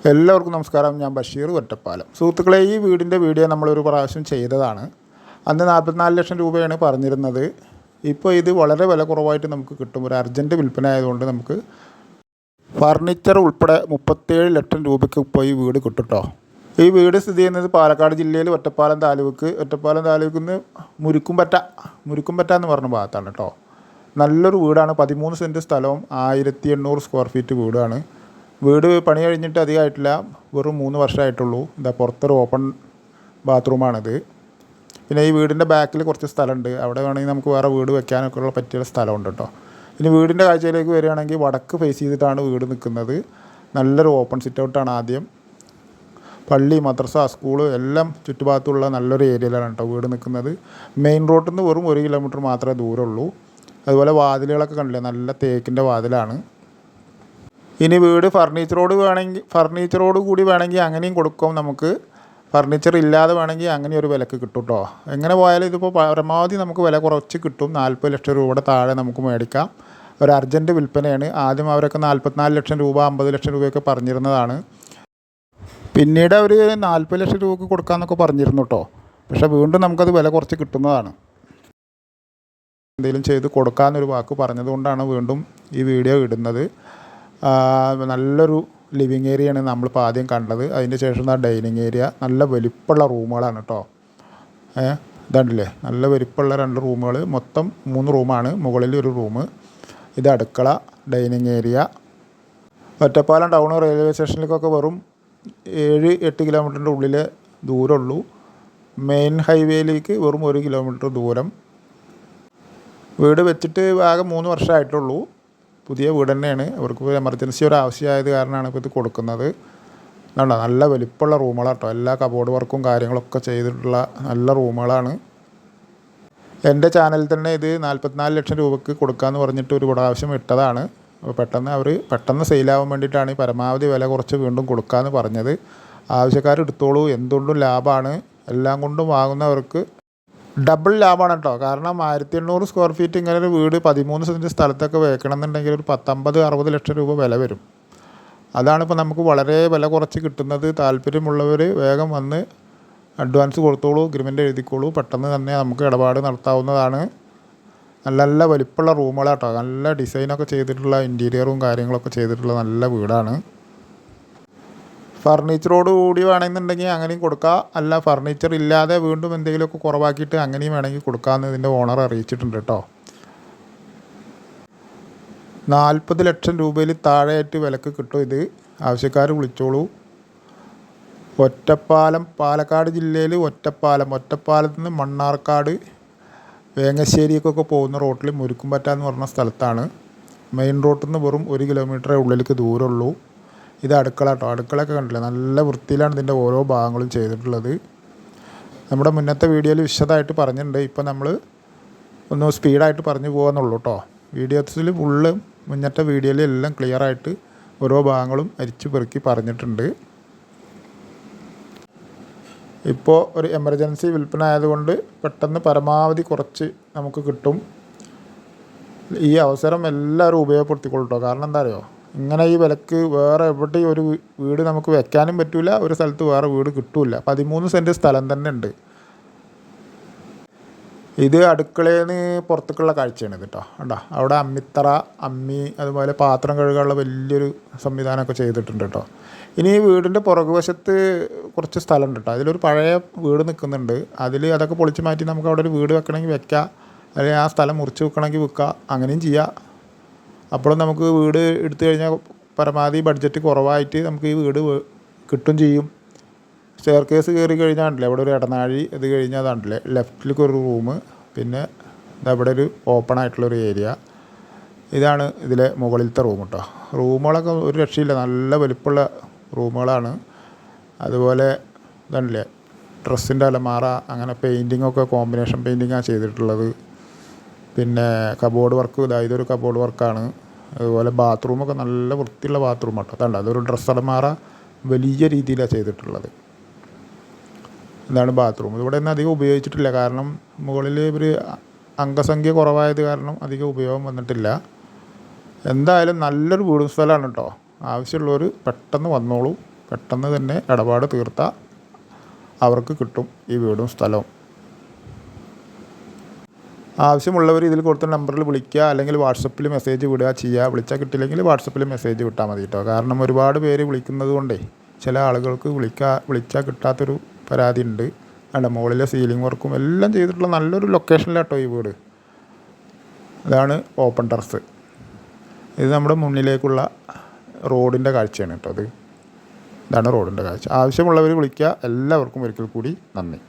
എല്ലാവർക്കും നമസ്കാരം. ഞാൻ ബഷീർ ഒറ്റപ്പാലം. സുഹൃത്തുക്കളെ, ഈ വീടിൻ്റെ വീഡിയോ നമ്മളൊരു പ്രാവശ്യം ചെയ്തതാണ്. അന്ന് 44 ലക്ഷം രൂപയാണ് പറഞ്ഞിരുന്നത്. ഇപ്പോൾ ഇത് വളരെ വില കുറവായിട്ട് നമുക്ക് കിട്ടും. ഒരു അർജൻറ്റ് വിൽപ്പന ആയതുകൊണ്ട് നമുക്ക് ഫർണിച്ചർ ഉൾപ്പെടെ 37 ലക്ഷം രൂപയ്ക്ക് ഇപ്പോൾ ഈ വീട് കിട്ടും കേട്ടോ. ഈ വീട് സ്ഥിതി ചെയ്യുന്നത് പാലക്കാട് ജില്ലയിൽ ഒറ്റപ്പാലം താലൂക്കിൽ നിന്ന് മുരിക്കുംപറ്റ എന്ന് പറഞ്ഞ ഭാഗത്താണ് കേട്ടോ. നല്ലൊരു വീടാണ്. 13 സെൻറ്റ് സ്ഥലവും 1800 സ്ക്വയർ ഫീറ്റ് വീടാണ്. വീട് പണി കഴിഞ്ഞിട്ട് അധികമായിട്ടില്ല, വെറും 3 വർഷമായിട്ടുള്ളൂ. ഇതാ പുറത്തൊരു ഓപ്പൺ ബാത്റൂമാണിത്. പിന്നെ ഈ വീടിൻ്റെ ബാക്കിൽ കുറച്ച് സ്ഥലമുണ്ട്. അവിടെ വേണമെങ്കിൽ നമുക്ക് വേറെ വീട് വെക്കാനൊക്കെ ഉള്ള പറ്റിയ സ്ഥലമുണ്ട് കേട്ടോ. ഇനി വീടിൻ്റെ കാഴ്ചയിലേക്ക് വരികയാണെങ്കിൽ വടക്ക് ഫേസ് ചെയ്തിട്ടാണ് വീട് നിൽക്കുന്നത്. നല്ലൊരു ഓപ്പൺ സിറ്റ് ഔട്ടാണ്. ആദ്യം പള്ളി, മദ്രസ, സ്കൂള് എല്ലാം ചുറ്റുഭാഗത്തുള്ള നല്ലൊരു ഏരിയയിലാണ് കേട്ടോ വീട് നിൽക്കുന്നത്. മെയിൻ റോഡിൽ നിന്ന് വെറും 1 കിലോമീറ്റർ മാത്രമേ ദൂരമുള്ളൂ. അതുപോലെ വാതിലുകളൊക്കെ കണ്ടില്ലേ, നല്ല തേക്കിൻ്റെ വാതിലാണ്. ഇനി വീട് ഫർണിച്ചറോട് കൂടി വേണമെങ്കിൽ അങ്ങനെയും കൊടുക്കും. നമുക്ക് ഫർണിച്ചർ ഇല്ലാതെ വേണമെങ്കിൽ അങ്ങനെ ഒരു വിലക്ക് കിട്ടും കേട്ടോ. എങ്ങനെ പോയാലും ഇതിപ്പോൾ പരമാവധി നമുക്ക് വില കുറച്ച് കിട്ടും. 40 ലക്ഷം രൂപയുടെ താഴെ നമുക്ക് മേടിക്കാം. ഒരു അർജൻറ്റ് വിൽപ്പനയാണ്. ആദ്യം അവരൊക്കെ 44 ലക്ഷം രൂപ 50 ലക്ഷം രൂപയൊക്കെ പറഞ്ഞിരുന്നതാണ്. പിന്നീട് അവർ 40 ലക്ഷം രൂപയ്ക്ക് കൊടുക്കാമെന്നൊക്കെ പറഞ്ഞിരുന്നു കേട്ടോ. പക്ഷേ വീണ്ടും നമുക്കത് വില കുറച്ച് കിട്ടുന്നതാണ്. എന്തെങ്കിലും ചെയ്ത് കൊടുക്കാമെന്നൊരു വാക്ക് പറഞ്ഞതുകൊണ്ടാണ് വീണ്ടും ഈ വീഡിയോ ഇടുന്നത്. നല്ലൊരു ലിവിങ് ഏരിയയാണ് നമ്മളിപ്പോൾ ആദ്യം കണ്ടത്. അതിൻ്റെ ശേഷം ഡൈനിങ് ഏരിയ. നല്ല വലിപ്പമുള്ള റൂമുകളാണ് കേട്ടോ. ഇതാണ്ടില്ലേ, നല്ല വലിപ്പമുള്ള 2 റൂമുകൾ. മൊത്തം 3 റൂമാണ്. മുകളിൽ ഒരു റൂം. ഇത് അടുക്കള, dining area. Ottapalam town railway സ്റ്റേഷനിലേക്കൊക്കെ വെറും 7-8 കിലോമീറ്ററിൻ്റെ ഉള്ളിലെ ദൂരമുള്ളൂ. മെയിൻ ഹൈവേയിലേക്ക് വെറും 1 കിലോമീറ്റർ ദൂരം. വീട് വെച്ചിട്ട് ആകെ 3 വർഷമായിട്ടുള്ളൂ. പുതിയ വീട് തന്നെയാണ്. അവർക്ക് എമർജൻസി ഒരു ആവശ്യമായത് കാരണമാണ് ഇപ്പോൾ ഇത് കൊടുക്കുന്നത്. വേണ്ട, നല്ല വലിപ്പമുള്ള റൂമുകളാണ് കേട്ടോ. എല്ലാ കബോർഡ് വർക്കും കാര്യങ്ങളൊക്കെ ചെയ്തിട്ടുള്ള നല്ല റൂമുകളാണ്. എൻ്റെ ചാനലിൽ തന്നെ ഇത് 44 ലക്ഷം രൂപയ്ക്ക് കൊടുക്കാമെന്ന് പറഞ്ഞിട്ട് ഒരു പ്രാവശ്യം ഇട്ടതാണ്. അപ്പോൾ പെട്ടെന്ന് സെയിലാവാൻ വേണ്ടിയിട്ടാണ് ഈ പരമാവധി വില കുറച്ച് വീണ്ടും കൊടുക്കാമെന്ന് പറഞ്ഞത്. ആവശ്യക്കാർ എടുത്തോളൂ, എന്തുകൊണ്ടും ലാഭമാണ്. എല്ലാം കൊണ്ടും വാങ്ങുന്നവർക്ക് ഡബിൾ ലാഭമാണ് കേട്ടോ. കാരണം 1800 സ്ക്വയർ ഫീറ്റ് ഇങ്ങനെ ഒരു വീട് 13 സെൻറ്റ് സ്ഥലത്തൊക്കെ വെക്കണമെന്നുണ്ടെങ്കിൽ ഒരു 50-60 ലക്ഷം രൂപ വില വരും. അതാണിപ്പോൾ നമുക്ക് വളരെ വില കുറച്ച് കിട്ടുന്നത്. താല്പര്യമുള്ളവർ വേഗം വന്ന് അഡ്വാൻസ് കൊടുത്തോളൂ, അഗ്രിമെൻ്റ് എഴുതിക്കോളൂ. പെട്ടെന്ന് തന്നെ നമുക്ക് ഇടപാട് നടത്താവുന്നതാണ്. നല്ല വലിപ്പമുള്ള റൂമുകളാണ് കേട്ടോ. നല്ല ഡിസൈനൊക്കെ ചെയ്തിട്ടുള്ള ഇൻറ്റീരിയറും കാര്യങ്ങളൊക്കെ ചെയ്തിട്ടുള്ള നല്ല വീടാണ്. ഫർണിച്ചറോട് കൂടി വേണമെന്നുണ്ടെങ്കിൽ അങ്ങനെയും കൊടുക്കാം. അല്ല, ഫർണിച്ചർ ഇല്ലാതെ വീണ്ടും എന്തെങ്കിലുമൊക്കെ കുറവാക്കിയിട്ട് അങ്ങനെയും വേണമെങ്കിൽ കൊടുക്കാമെന്ന് ഇതിൻ്റെ ഓണർ അറിയിച്ചിട്ടുണ്ട് കേട്ടോ. 40 ലക്ഷം രൂപയിൽ താഴെയായിട്ട് വിലക്ക് കിട്ടും ഇത്. ആവശ്യക്കാർ വിളിച്ചോളൂ. ഒറ്റപ്പാലം, പാലക്കാട് ജില്ലയിൽ ഒറ്റപ്പാലത്ത് നിന്ന് മണ്ണാർക്കാട് വേങ്ങശ്ശേരിക്കൊക്കെ പോകുന്ന റോട്ടിൽ മുരിക്കുംപറ്റ എന്ന് പറഞ്ഞ സ്ഥലത്താണ്. മെയിൻ റോട്ടിൽ നിന്ന് വെറും 1 കിലോമീറ്ററേ ഉള്ളിലേക്ക് ദൂരമുള്ളൂ. ഇത് അടുക്കള കേട്ടോ. അടുക്കളയൊക്കെ കണ്ടില്ലേ, നല്ല വൃത്തിയിലാണ് ഇതിൻ്റെ ഓരോ ഭാഗങ്ങളും ചെയ്തിട്ടുള്ളത്. നമ്മുടെ മുന്നത്തെ വീഡിയോയിൽ വിശദമായിട്ട് പറഞ്ഞിട്ടുണ്ട്. ഇപ്പോൾ നമ്മൾ ഒന്ന് സ്പീഡായിട്ട് പറഞ്ഞു പോകാമെന്നുള്ളൂ കേട്ടോ. വീഡിയോസിൽ ഫുള്ള് മുന്നത്തെ വീഡിയോയിൽ എല്ലാം ക്ലിയറായിട്ട് ഓരോ ഭാഗങ്ങളും അരിച്ചു പെറുക്കി പറഞ്ഞിട്ടുണ്ട്. ഇപ്പോൾ ഒരു എമർജൻസി വിൽപ്പന ആയതുകൊണ്ട് പെട്ടെന്ന് പരമാവധി കുറച്ച് നമുക്ക് കിട്ടും. ഈ അവസരം എല്ലാവരും ഉപയോഗപ്പെടുത്തിക്കൊള്ളൂ കേട്ടോ. കാരണം എന്താ അറിയോ, ഇങ്ങനെ ഈ വിലക്ക് വേറെ എവിടെയും ഒരു വീട് നമുക്ക് വെക്കാനും പറ്റില്ല. ഒരു സ്ഥലത്ത് വേറെ വീട് കിട്ടില്ല. 13 സെൻറ്റ് സ്ഥലം തന്നെ ഉണ്ട്. ഇത് അടുക്കളയിൽ നിന്ന് പുറത്തേക്കുള്ള കാഴ്ചയാണ് ഇത് കേട്ടോ. കണ്ടോ, അവിടെ അമ്മി അതുപോലെ പാത്രം കഴുകാനുള്ള വലിയൊരു സംവിധാനമൊക്കെ ചെയ്തിട്ടുണ്ട് കേട്ടോ. ഇനി ഈ വീടിൻ്റെ പുറകുവശത്ത് കുറച്ച് സ്ഥലമുണ്ട് കേട്ടോ. അതിലൊരു പഴയ വീട് നിൽക്കുന്നുണ്ട്. അതൊക്കെ പൊളിച്ച് മാറ്റി നമുക്ക് അവിടെ ഒരു വീട് വെക്കണമെങ്കിൽ വെക്കാം. അല്ലെങ്കിൽ ആ സ്ഥലം മുറിച്ച് വെക്കണമെങ്കിൽ വെക്കാം. അങ്ങനെയും ചെയ്യാം. അപ്പോഴും നമുക്ക് വീട് എടുത്തു കഴിഞ്ഞാൽ പരമാവധി ബഡ്ജറ്റ് കുറവായിട്ട് നമുക്ക് ഈ വീട് കിട്ടും ചെയ്യും. സ്റ്റെയർ കേസ് കയറി കഴിഞ്ഞാൽ ഉണ്ടല്ലേ, അവിടെ ഒരു ഇടനാഴി. ഇത് കഴിഞ്ഞാൽ അതാണ്ടല്ലേ ലെഫ്റ്റിലേക്ക് ഒരു റൂം. പിന്നെ ഇതവിടെ ഒരു ഓപ്പൺ ആയിട്ടുള്ളൊരു ഏരിയ. ഇതാണ് ഇതിലെ മുകളിലത്തെ റൂം കേട്ടോ. റൂമുകളൊക്കെ ഒരു രക്ഷയില്ല, നല്ല വലിപ്പമുള്ള റൂമുകളാണ്. അതുപോലെ ഇതാണല്ലേ ഡ്രസ്സിൻ്റെ അലമാറ. അങ്ങനെ പെയിൻറ്റിങ്ങൊക്കെ കോമ്പിനേഷൻ പെയിൻറ്റിങ്ങാണ് ചെയ്തിട്ടുള്ളത്. പിന്നെ കബോർഡ് വർക്ക്, ഇതൊരു കബോർഡ് വർക്കാണ്. അതുപോലെ ബാത്റൂമൊക്കെ നല്ല വൃത്തിയുള്ള ബാത്റൂം കേട്ടോ. അതുകൊണ്ട് അതൊരു ഡ്രസ്സ് അലമാറ വലിയ രീതിയിലാണ് ചെയ്തിട്ടുള്ളത്. ഇതാണ് ബാത്റൂം. ഇവിടെ നിന്ന് അധികം ഉപയോഗിച്ചിട്ടില്ല. കാരണം മുകളിൽ ഒരു അംഗസംഖ്യ കുറവായത് കാരണം അധികം ഉപയോഗം വന്നിട്ടില്ല. എന്തായാലും നല്ലൊരു വീടും സ്ഥലമാണ് കേട്ടോ. ആവശ്യമുള്ളവർ പെട്ടെന്ന് വന്നോളൂ. പെട്ടെന്ന് തന്നെ ഇടപാട് തീർത്താൽ അവർക്ക് കിട്ടും ഈ വീടും സ്ഥലവും. ആവശ്യമുള്ളവർ ഇതിൽ കൊടുത്ത നമ്പറിൽ വിളിക്കുക, അല്ലെങ്കിൽ വാട്സപ്പിൽ മെസ്സേജ് വിടുക ചെയ്യുക. വിളിച്ചാൽ കിട്ടില്ലെങ്കിൽ വാട്സപ്പിൽ മെസ്സേജ് വിട്ടാൽ മതി കേട്ടോ. കാരണം ഒരുപാട് പേര് വിളിക്കുന്നത് കൊണ്ടേ ചില ആളുകൾക്ക് വിളിച്ചാൽ കിട്ടാത്തൊരു പരാതി ഉണ്ട്. അല്ല, മുകളിലെ സീലിംഗ് വർക്കും എല്ലാം ചെയ്തിട്ടുള്ള നല്ലൊരു ലൊക്കേഷനിലാട്ടോ ഈ വീട്. ഇതാണ് ഓപ്പൺ ടെറസ്. ഇത് നമ്മുടെ മുന്നിലേക്കുള്ള റോഡിൻ്റെ കാഴ്ചയാണ് കേട്ടോ. ഇതാണ് റോഡിൻ്റെ കാഴ്ച. ആവശ്യമുള്ളവർ വിളിക്കുക. എല്ലാവർക്കും ഒരിക്കൽ കൂടി നന്ദി.